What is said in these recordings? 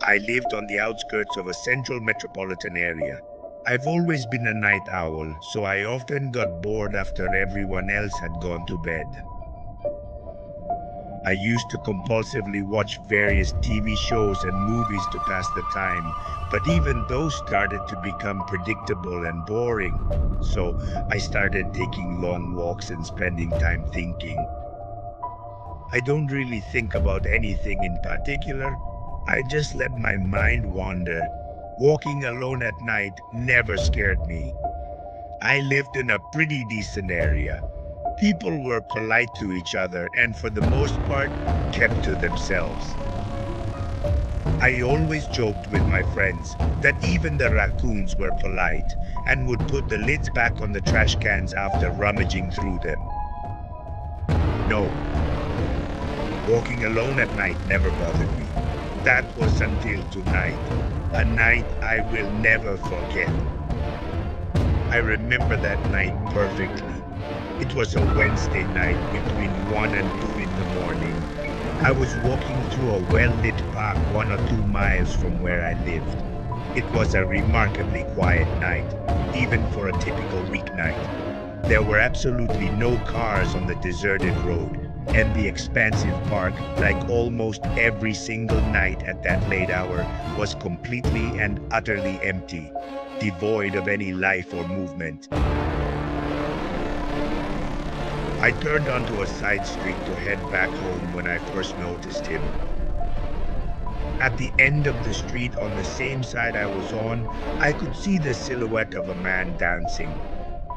I lived on the outskirts of a central metropolitan area. I've always been a night owl, so I often got bored after everyone else had gone to bed. I used to compulsively watch various TV shows and movies to pass the time, but even those started to become predictable and boring. So I started taking long walks and spending time thinking. I don't really think about anything in particular. I just let my mind wander. Walking alone at night never scared me. I lived in a pretty decent area. People were polite to each other and, for the most part, kept to themselves. I always joked with my friends that even the raccoons were polite and would put the lids back on the trash cans after rummaging through them. No, walking alone at night never bothered me. That was until tonight, a night I will never forget. I remember that night perfectly. It was a Wednesday night between 1 and 2 in the morning. I was walking through a well-lit park 1 or 2 miles from where I lived. It was a remarkably quiet night, even for a typical weeknight. There were absolutely no cars on the deserted road, and the expansive park, like almost every single night at that late hour, was completely and utterly empty, devoid of any life or movement. I turned onto a side street to head back home when I first noticed him. At the end of the street, on the same side I was on, I could see the silhouette of a man dancing.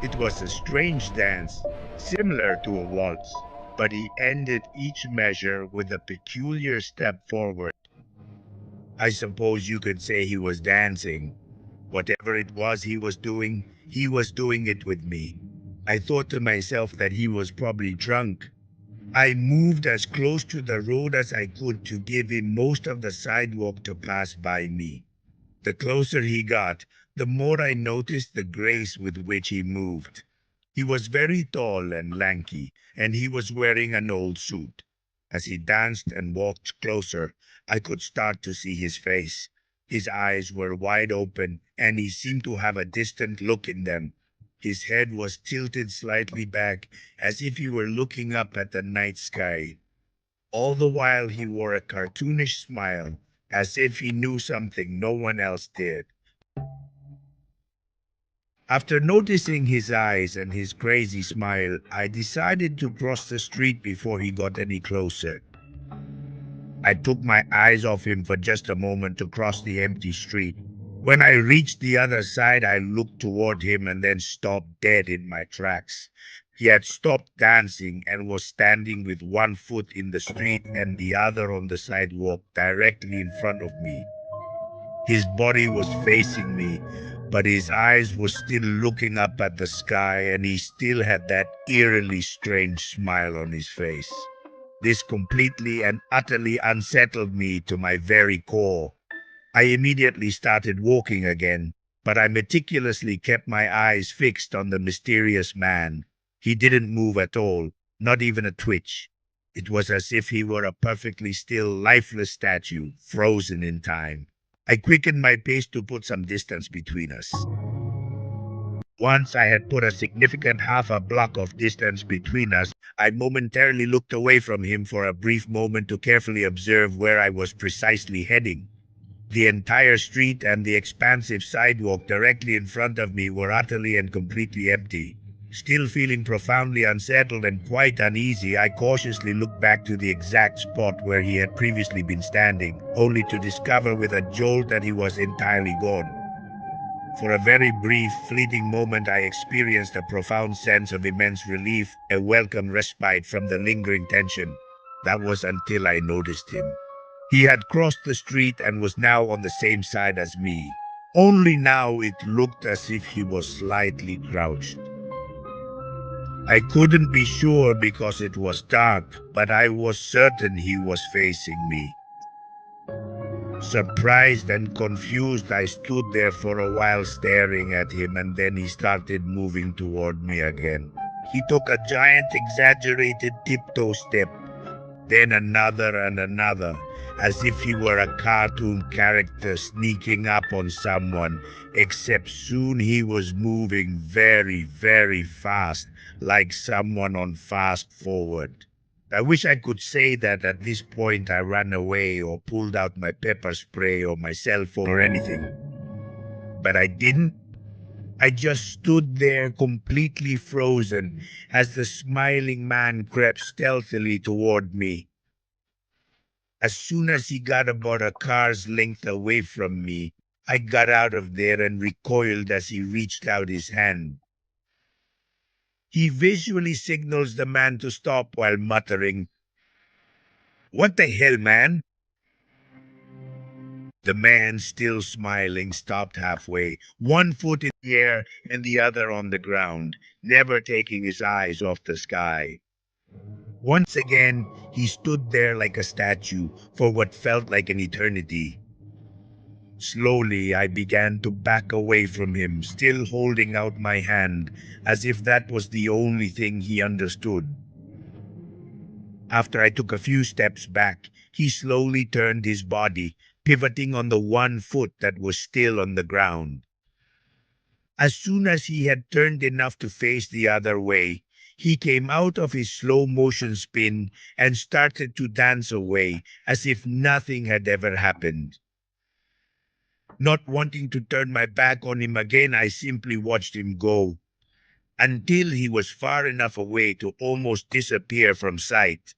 It was a strange dance, similar to a waltz, but he ended each measure with a peculiar step forward. I suppose you could say he was dancing. Whatever it was he was doing it with me. I thought to myself that he was probably drunk. I moved as close to the road as I could to give him most of the sidewalk to pass by me. The closer he got, the more I noticed the grace with which he moved. He was very tall and lanky, and he was wearing an old suit. As he danced and walked closer, I could start to see his face. His eyes were wide open, and he seemed to have a distant look in them. His head was tilted slightly back, as if he were looking up at the night sky. All the while he wore a cartoonish smile, as if he knew something no one else did. After noticing his eyes and his crazy smile, I decided to cross the street before he got any closer. I took my eyes off him for just a moment to cross the empty street. When I reached the other side, I looked toward him and then stopped dead in my tracks. He had stopped dancing and was standing with one foot in the street and the other on the sidewalk directly in front of me. His body was facing me, but his eyes were still looking up at the sky, and he still had that eerily strange smile on his face. This completely and utterly unsettled me to my very core. I immediately started walking again, but I meticulously kept my eyes fixed on the mysterious man. He didn't move at all, not even a twitch. It was as if he were a perfectly still, lifeless statue, frozen in time. I quickened my pace to put some distance between us. Once I had put a significant half a block of distance between us, I momentarily looked away from him for a brief moment to carefully observe where I was precisely heading. The entire street and the expansive sidewalk directly in front of me were utterly and completely empty. Still feeling profoundly unsettled and quite uneasy, I cautiously looked back to the exact spot where he had previously been standing, only to discover with a jolt that he was entirely gone. For a very brief, fleeting moment, I experienced a profound sense of immense relief, a welcome respite from the lingering tension. That was until I noticed him. He had crossed the street and was now on the same side as me. Only now it looked as if he was slightly crouched. I couldn't be sure because it was dark, but I was certain he was facing me. Surprised and confused, I stood there for a while staring at him, and then he started moving toward me again. He took a giant exaggerated tiptoe step, then another and another, as if he were a cartoon character sneaking up on someone, except soon he was moving very, very fast, like someone on fast forward. I wish I could say that at this point I ran away or pulled out my pepper spray or my cell phone or anything, but I didn't. I just stood there completely frozen as the smiling man crept stealthily toward me. As soon as he got about a car's length away from me, I got out of there and recoiled as he reached out his hand. He visually signals the man to stop while muttering, "What the hell, man?" The man, still smiling, stopped halfway, one foot in the air and the other on the ground, never taking his eyes off the sky. Once again, he stood there like a statue for what felt like an eternity. Slowly, I began to back away from him, still holding out my hand, as if that was the only thing he understood. After I took a few steps back, he slowly turned his body, pivoting on the one foot that was still on the ground. As soon as he had turned enough to face the other way, he came out of his slow motion spin and started to dance away as if nothing had ever happened. Not wanting to turn my back on him again, I simply watched him go until he was far enough away to almost disappear from sight.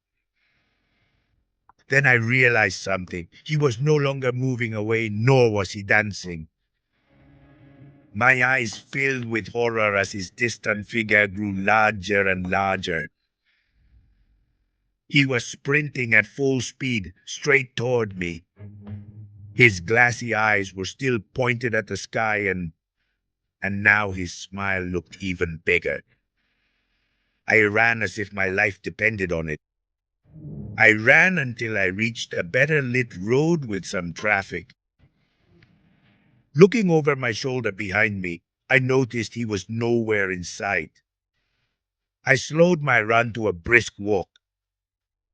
Then I realized something. He was no longer moving away, nor was he dancing. My eyes filled with horror as his distant figure grew larger and larger. He was sprinting at full speed straight toward me. His glassy eyes were still pointed at the sky, and now his smile looked even bigger. I ran as if my life depended on it. I ran until I reached a better lit road with some traffic. Looking over my shoulder behind me, I noticed he was nowhere in sight. I slowed my run to a brisk walk.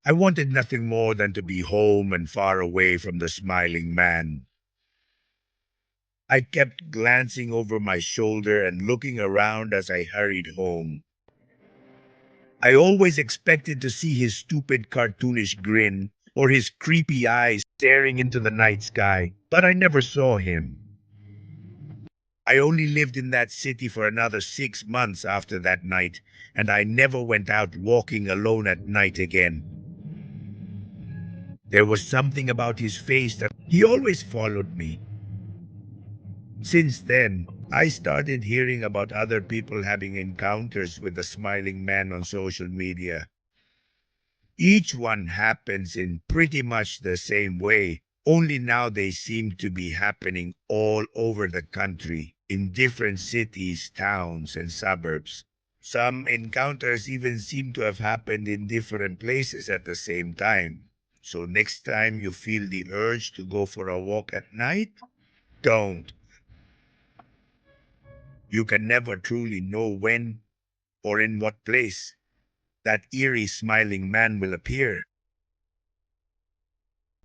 I wanted nothing more than to be home and far away from the smiling man. I kept glancing over my shoulder and looking around as I hurried home. I always expected to see his stupid cartoonish grin or his creepy eyes staring into the night sky, but I never saw him. I only lived in that city for another 6 months after that night, and I never went out walking alone at night again. There was something about his face that he always followed me. Since then, I started hearing about other people having encounters with the smiling man on social media. Each one happens in pretty much the same way, only now they seem to be happening all over the country, in different cities, towns, and suburbs. Some encounters even seem to have happened in different places at the same time. So next time you feel the urge to go for a walk at night, don't. You can never truly know when or in what place that eerie smiling man will appear.